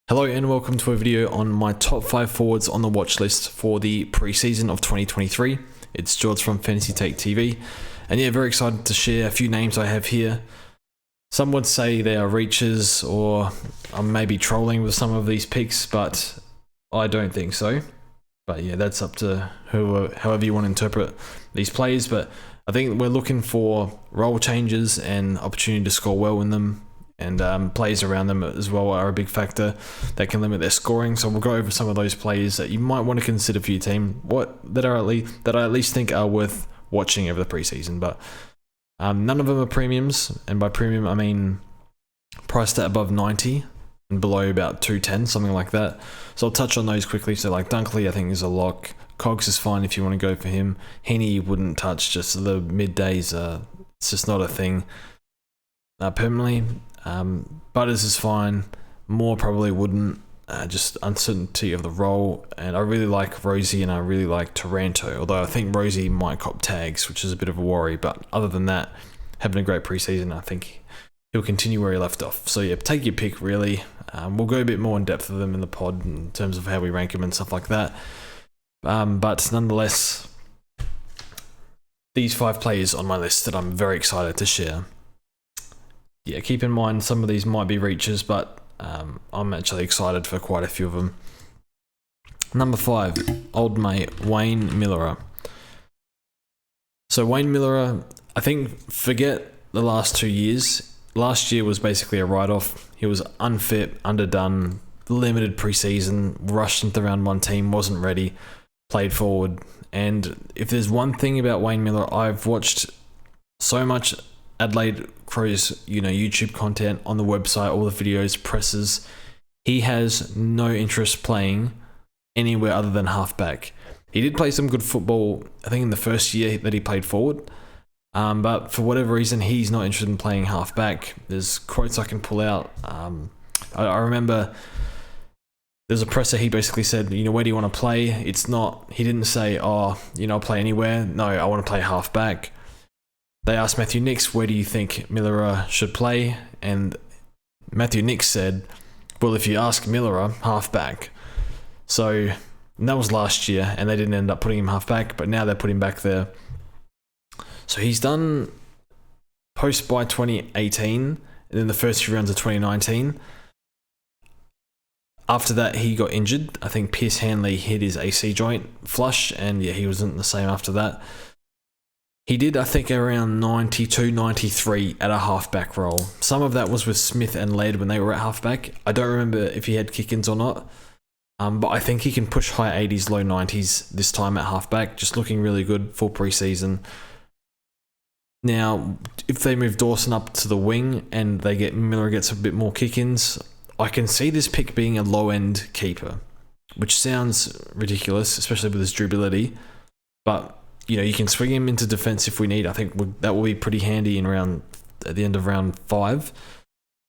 Hello and welcome to a video on my top 5 forwards on the watch list for the preseason of 2023. It's George from Fantasy Take TV, and yeah, very excited to share a few names I have here. Some would say they are reaches, or I'm maybe trolling with some of these picks, but I don't think so. But yeah, that's up to however you want to interpret these players, but I think we're looking for role changes and opportunity to score well in them. And players around them as well are a big factor that can limit their scoring. So we'll go over some of those players that you might want to consider for your team, that I at least think are worth watching over the preseason. But none of them are premiums, and by premium I mean priced at above 90 and below about 210, something like that. So I'll touch on those quickly. So like Dunkley, I think is a lock. Cogs is fine if you want to go for him. Heaney wouldn't touch, just the middays. It's just not a thing permanently. Butters is fine. Moore probably wouldn't. Just uncertainty of the role. And I really like Rosie and I really like Taranto. Although I think Rosie might cop tags, which is a bit of a worry. But other than that, having a great preseason, I think he'll continue where he left off. So yeah, take your pick really. We'll go a bit more in depth of them in the pod in terms of how we rank them and stuff like that. But nonetheless, these 5 players on my list that I'm very excited to share. Yeah, keep in mind some of these might be reaches, but I'm actually excited for quite a few of them. Number 5, old mate Wayne Milera. So Wayne Milera, I think, forget the last 2 years. Last year was basically a write-off. He was unfit, underdone, limited preseason, rushed into round 1 team, wasn't ready, played forward. And if there's one thing about Wayne Milera, I've watched so much Adelaide Crows, YouTube content on the website, all the videos, presses. He has no interest playing anywhere other than halfback. He did play some good football, I think, in the first year that he played forward. But for whatever reason, he's not interested in playing halfback. There's quotes I can pull out. I remember there's a presser, he basically said, where do you want to play? He didn't say, I'll play anywhere. No, I want to play halfback. They asked Matthew Nicks, where do you think Milera should play? And Matthew Nicks said, well, if you ask Milera, halfback. So that was last year, and they didn't end up putting him halfback, but now they're putting him back there. So he's done post by 2018, and then the first few rounds of 2019. After that, he got injured. I think Pierce Hanley hit his AC joint flush, and yeah, he wasn't the same after that. He did, I think, around 92, 93 at a halfback role. Some of that was with Smith and Laird when they were at halfback. I don't remember if he had kick-ins or not. But I think he can push high 80s, low 90s this time at halfback. Just looking really good for preseason. Now, if they move Dawson up to the wing and Milera gets a bit more kick-ins, I can see this pick being a low-end keeper, which sounds ridiculous, especially with his durability. But you can swing him into defense if we need. I think that will be pretty handy at the end of round 5,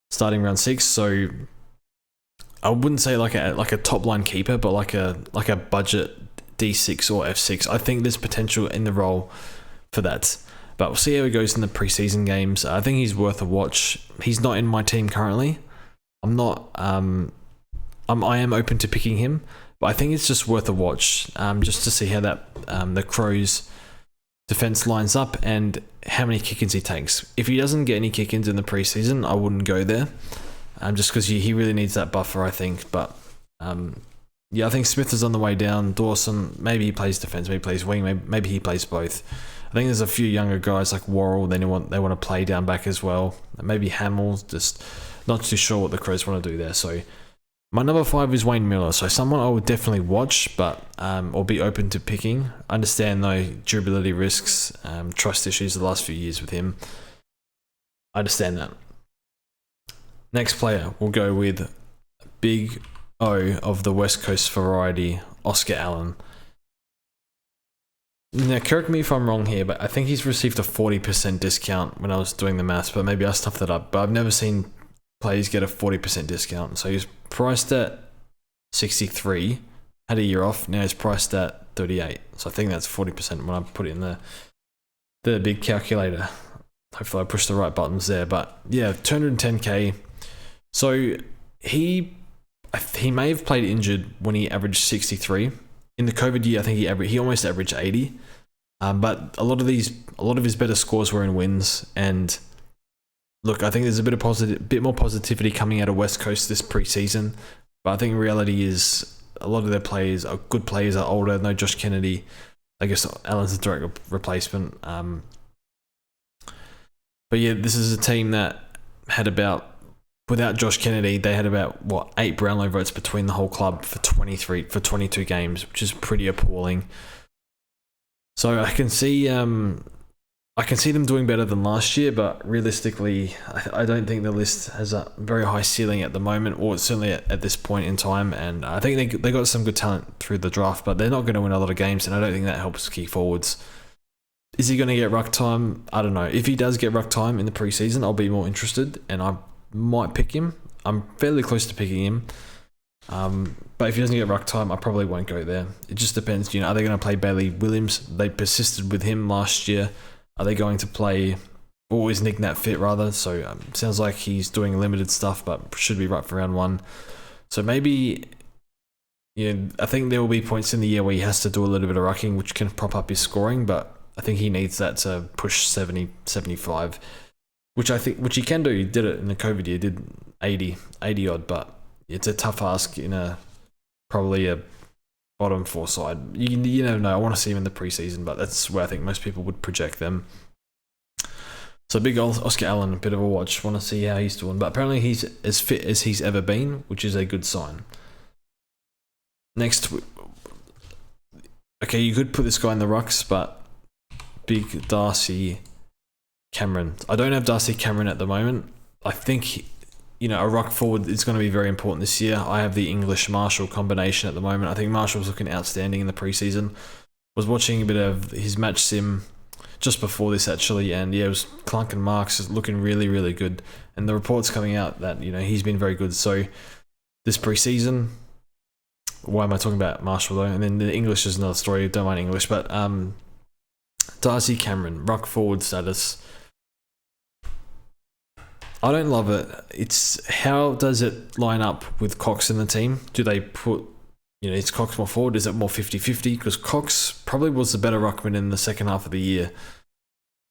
starting round 6. So I wouldn't say like a top line keeper, but like a budget D6 or F6. I think there's potential in the role for that. But we'll see how he goes in the preseason games. I think he's worth a watch. He's not in my team currently. I am open to picking him. But I think it's just worth a watch, just to see how the Crows defense lines up and how many kick-ins he takes. If he doesn't get any kick-ins in the preseason, I wouldn't go there, just because he really needs that buffer, I think. But yeah, I think Smith is on the way down. Dawson, maybe he plays defense, maybe he plays wing, maybe he plays both. I think there's a few younger guys like Worrell, they want to play down back as well. Maybe Hamill, just not too sure what the Crows want to do there. So my number 5 is Wayne Milera, so someone I would definitely watch, but or be open to picking. Understand though durability risks, trust issues the last few years with him. I understand that. Next player, we'll go with Big O of the West Coast variety, Oscar Allen. Now, correct me if I'm wrong here, but I think he's received a 40% discount when I was doing the maths, but maybe I stuffed that up. But I've never seen players get a 40% discount. So he's priced at 63, had a year off, now he's priced at 38. So I think that's 40% when I put it in the big calculator. Hopefully I pushed the right buttons there. But yeah, 210k. So he he may have played injured when he averaged 63. In the COVID year, I think he almost averaged 80. But a lot of his better scores were in wins. And look, I think there's a bit more positivity coming out of West Coast this preseason. But I think reality is a lot of their players are good players, are older. No Josh Kennedy. I guess Allen's a direct replacement. But yeah, this is a team that had without Josh Kennedy, they had about 8 Brownlow votes between the whole club for 22 games, which is pretty appalling. So I can see them doing better than last year, but realistically, I don't think the list has a very high ceiling at the moment, or certainly at this point in time. And I think they got some good talent through the draft, but they're not going to win a lot of games, and I don't think that helps key forwards. Is he going to get ruck time? I don't know. If he does get ruck time in the preseason, I'll be more interested, and I might pick him. I'm fairly close to picking him. But if he doesn't get ruck time, I probably won't go there. It just depends. Are they going to play Bailey Williams? They persisted with him last year. Are they going to play, or is Nick Nat fit rather? So sounds like he's doing limited stuff, but should be right for round 1. So maybe, I think there will be points in the year where he has to do a little bit of rucking, which can prop up his scoring, but I think he needs that to push 70, 75, which he can do. He did it in the COVID year, did 80 odd, but it's a tough ask in probably a bottom 4 side. You never know. I want to see him in the preseason, but that's where I think most people would project them. So big Oscar Allen, a bit of a watch. Want to see how he's doing, but apparently he's as fit as he's ever been, which is a good sign. Next, okay, you could put this guy in the rucks, but big Darcy Cameron. I don't have Darcy Cameron at the moment. I think a ruck forward is going to be very important this year. I have the English Marshall combination at the moment. I think Marshall's looking outstanding in the preseason. Was watching a bit of his match sim just before this actually, and it was Clunk and Marks is looking really, really good. And the reports coming out that he's been very good. So this preseason, why am I talking about Marshall though? And then the English is another story. Don't mind English, but Darcy Cameron, ruck forward status. I don't love it. It's how does it line up with Cox in the team? Do they put, is Cox more forward? Is it more 50-50? Because Cox probably was the better ruckman in the second half of the year.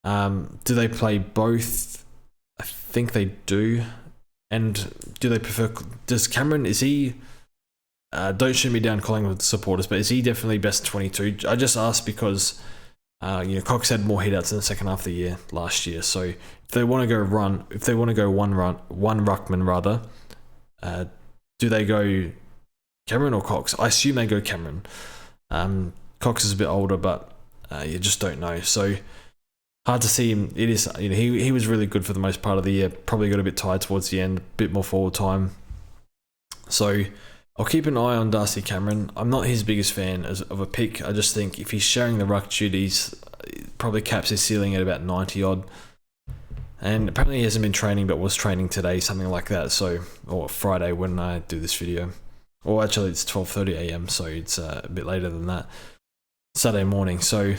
Do they play both? I think they do. And do they prefer, does Cameron, is he, don't shoot me down Collingwood supporters, but is he definitely best 22? I just asked because Cox had more hitouts in the second half of the year last year. So if they want to go one ruckman rather, do they go Cameron or Cox? I assume they go Cameron. Cox is a bit older, but you just don't know. So hard to see him. It is, he was really good for the most part of the year. Probably got a bit tired towards the end, a bit more forward time. So I'll keep an eye on Darcy Cameron. I'm not his biggest fan of a pick. I just think if he's sharing the ruck duties, it probably caps his ceiling at about 90 odd. And apparently he hasn't been training, but was training today, something like that. So, or Friday when I do this video. Or actually it's 12:30 a.m, so it's a bit later than that. Saturday morning. So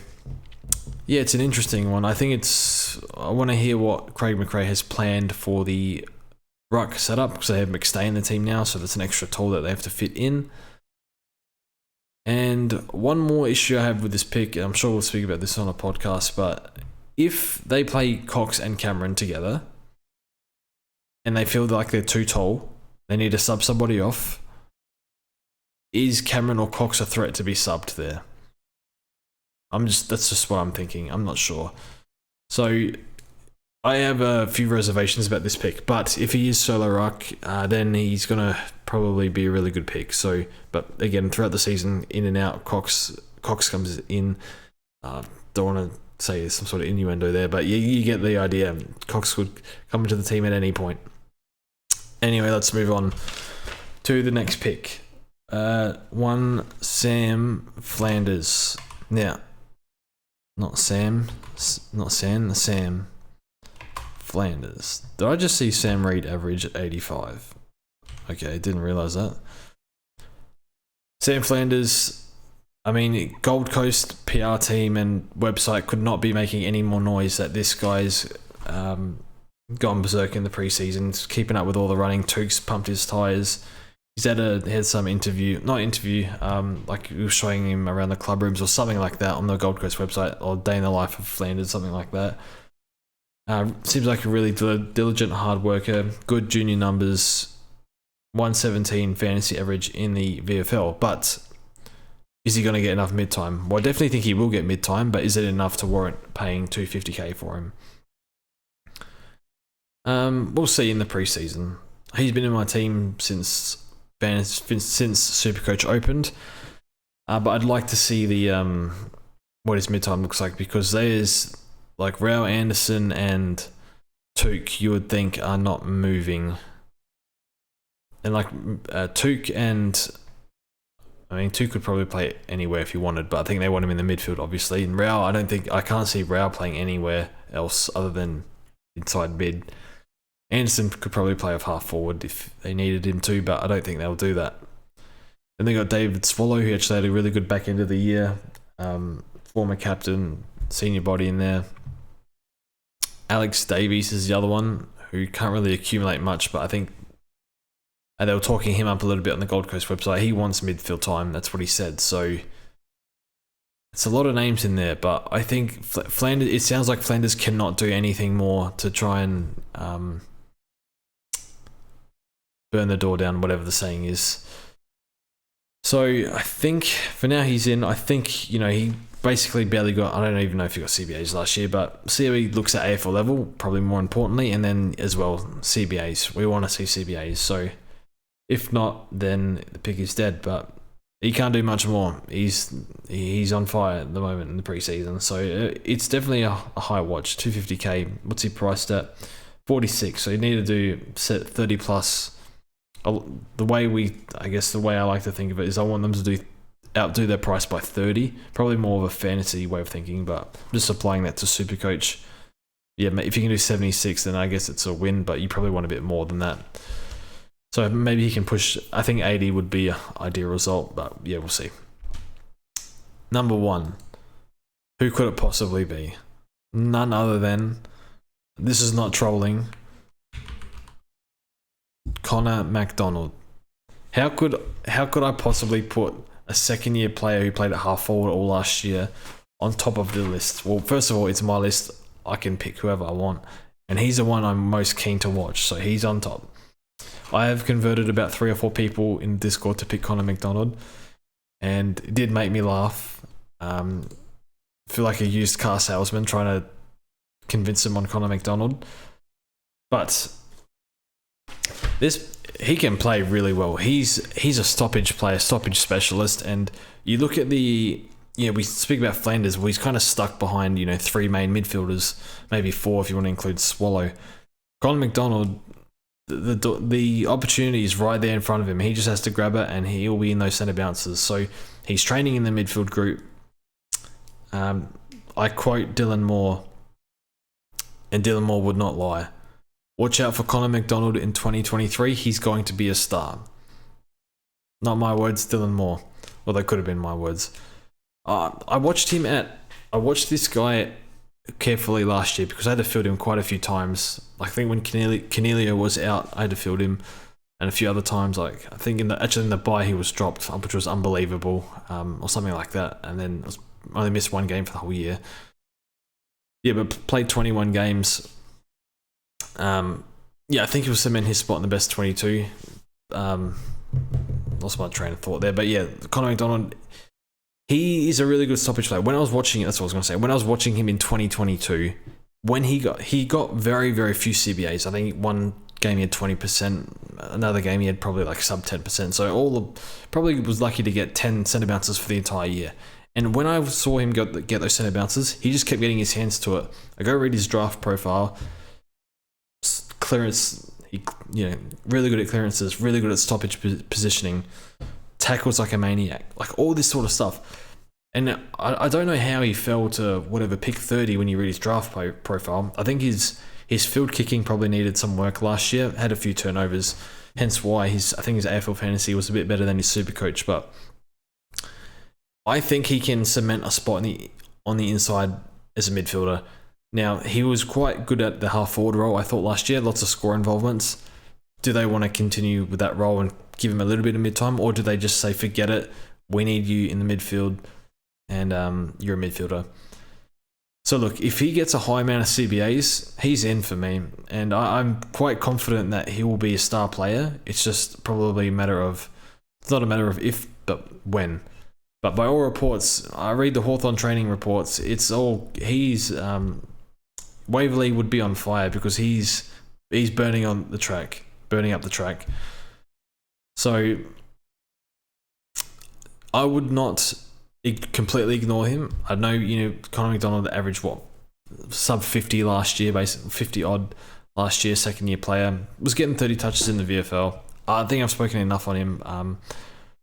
yeah, it's an interesting one. I want to hear what Craig McRae has planned for the ruck setup, because they have McStay in the team now, so that's an extra tool that they have to fit in. And one more issue I have with this pick, and I'm sure we'll speak about this on a podcast, but if they play Cox and Cameron together and they feel like they're too tall, they need to sub somebody off, is Cameron or Cox a threat to be subbed there? That's just what I'm thinking. I'm not sure. So I have a few reservations about this pick, but if he is solo ruck, then he's going to probably be a really good pick. So, but again, throughout the season, in and out, Cox comes in. Don't want to say some sort of innuendo there, but you get the idea. Cox could come into the team at any point. Anyway, let's move on to the next pick. One Sam Flanders. Now, not Sam Flanders. Did I just see Sam Reid average at 85? Okay, didn't realise that. Sam Flanders, Gold Coast PR team and website could not be making any more noise that this guy's gone berserk in the preseason, keeping up with all the running. Tukes pumped his tyres. he had some interview, not interview, like he was showing him around the club rooms or something like that on the Gold Coast website, or Day in the Life of Flanders, something like that. Seems like a really diligent hard worker, good junior numbers, 117 fantasy average in the VFL, but is he going to get enough mid-time? Well, I definitely think he will get mid-time, but is it enough to warrant paying $250k for him? We'll see in the preseason. He's been in my team since Supercoach opened, but I'd like to see the what his mid-time looks like, because there's like Rao Anderson and Took, you would think, are not moving. And like Took could probably play anywhere if he wanted, but I think they want him in the midfield, obviously. And Rao, I can't see Rao playing anywhere else other than inside mid. Anderson could probably play off half forward if they needed him to, but I don't think they'll do that. Then they got David Swallow, who actually had a really good back end of the year. Former captain, senior body in there. Alex Davies is the other one, who can't really accumulate much, but I think they were talking him up a little bit on the Gold Coast website. He wants midfield time, that's what he said. So it's a lot of names in there, but I think Flanders, it sounds like Flanders cannot do anything more to try and burn the door down, whatever the saying is. So I think for now he's in. I think, he basically barely got, I don't even know if he got CBAs last year, but CBA looks at AFL level, probably more importantly, and then as well CBAs. We want to see CBAs. So if not, then the pick is dead, but he can't do much more. He's on fire at the moment in the preseason. So it's definitely a high watch. 250k. What's he priced at? 46. So you need to do set 30 plus. The way I like to think of it is I want them to outdo their price by 30. Probably more of a fantasy way of thinking, but just applying that to Supercoach. Yeah, if you can do 76, then I guess it's a win, but you probably want a bit more than that. So maybe he can push. I think 80 would be an ideal result, but yeah, we'll see. Number 1. Who could it possibly be? None other than, this is not trolling, Conor MacDonald. How could I possibly put a second-year player who played at half forward all last year on top of the list? Well, first of all, it's my list. I can pick whoever I want, and he's the one I'm most keen to watch, so he's on top. I have converted about 3 or 4 people in Discord to pick Conor MacDonald, and it did make me laugh. Feel like a used car salesman trying to convince him on Conor MacDonald. But he can play really well. He's a stoppage player, stoppage specialist, and you look at we speak about Flanders. Well, he's kind of stuck behind 3 main midfielders, maybe 4 if you want to include Swallow. Conor MacDonald, the opportunity is right there in front of him. He just has to grab it, and he'll be in those centre bounces. So he's training in the midfield group. I quote Dylan Moore, and Dylan Moore would not lie. Watch out for Conor MacDonald in 2023. He's going to be a star. Not my words, Dylan Moore. Well, they could have been my words. I watched this guy carefully last year because I had to field him quite a few times. I think when Canelio was out, I had to field him, and a few other times. Like I think in the bye he was dropped, which was unbelievable, or something like that. And then only missed 1 game for the whole year. Yeah, but played 21 games. I think he'll cement his spot in the best 22. Lost my train of thought there, but yeah, Conor MacDonald, he is a really good stoppage player. When I was watching it, that's what I was going to say. When I was watching him in 2022, when he got very, very few CBAs. I think one game he had 20%, another game he had probably like sub 10%. So probably was lucky to get 10 centre bounces for the entire year. And when I saw him get those centre bounces, he just kept getting his hands to it. I go read his draft profile. Clearance, really good at clearances, really good at stoppage positioning, tackles like a maniac, like all this sort of stuff. And I don't know how he fell to pick 30 when you read his draft profile. I think his field kicking probably needed some work last year, had a few turnovers, hence why I think his AFL fantasy was a bit better than his Supercoach. But I think he can cement a spot on the inside as a midfielder. Now, he was quite good at the half-forward role, I thought, last year. Lots of score involvements. Do they want to continue with that role and give him a little bit of mid-time, or do they just say, forget it, we need you in the midfield, and you're a midfielder? So look, if he gets a high amount of CBAs, he's in for me, and I'm quite confident that he will be a star player. It's just probably a matter of, it's not a matter of if, but when. But by all reports, I read the Hawthorn training reports, it's all, Waverley would be on fire because he's burning up the track. So I would not completely ignore him. I know, Conor MacDonald averaged sub 50 last year, basically 50 odd last year, second year player, was getting 30 touches in the VFL. I think I've spoken enough on him.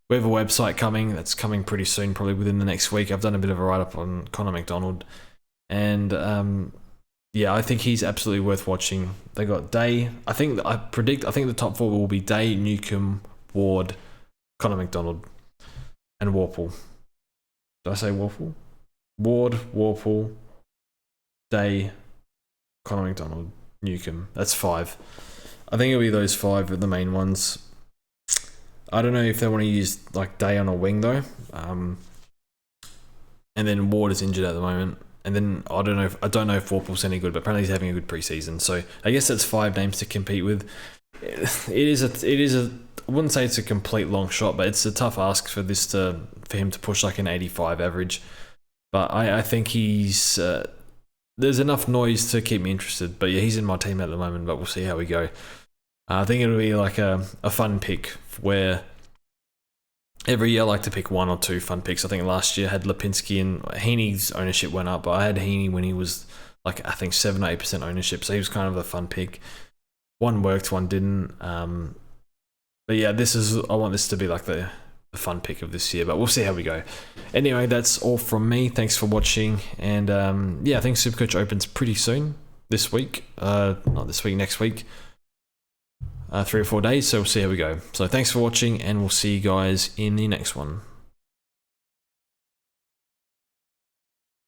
We have a website coming that's coming pretty soon, probably within the next week. I've done a bit of a write-up on Conor MacDonald, and I think he's absolutely worth watching. They got Day. I think the top four will be Day, Newcombe, Ward, Conor MacDonald, and Worpel. Did I say Worpel? Ward, Worpel, Day, Conor MacDonald, Newcombe. That's 5. I think it'll be those 5 are the main ones. I don't know if they want to use like Day on a wing though. And then Ward is injured at the moment. And then I don't know if Worpel's any good, but apparently he's having a good preseason. So I guess that's 5 names to compete with. It is a I wouldn't say it's a complete long shot, but it's a tough ask for him to push like an 85 average. But I think he's there's enough noise to keep me interested. But yeah, he's in my team at the moment, but we'll see how we go. I think it'll be like a fun pick where every year I like to pick 1 or 2 fun picks. I think last year I had Lipinski, and Heaney's ownership went up, but I had Heaney when he was like, I think 7 or 8% ownership. So he was kind of a fun pick. One worked, one didn't. But yeah, I want this to be like the fun pick of this year, but we'll see how we go. Anyway, that's all from me. Thanks for watching. And I think Supercoach opens pretty soon this week. Not this week, next week. 3 or 4 days, so we'll see how we go. So thanks for watching, and we'll see you guys in the next one.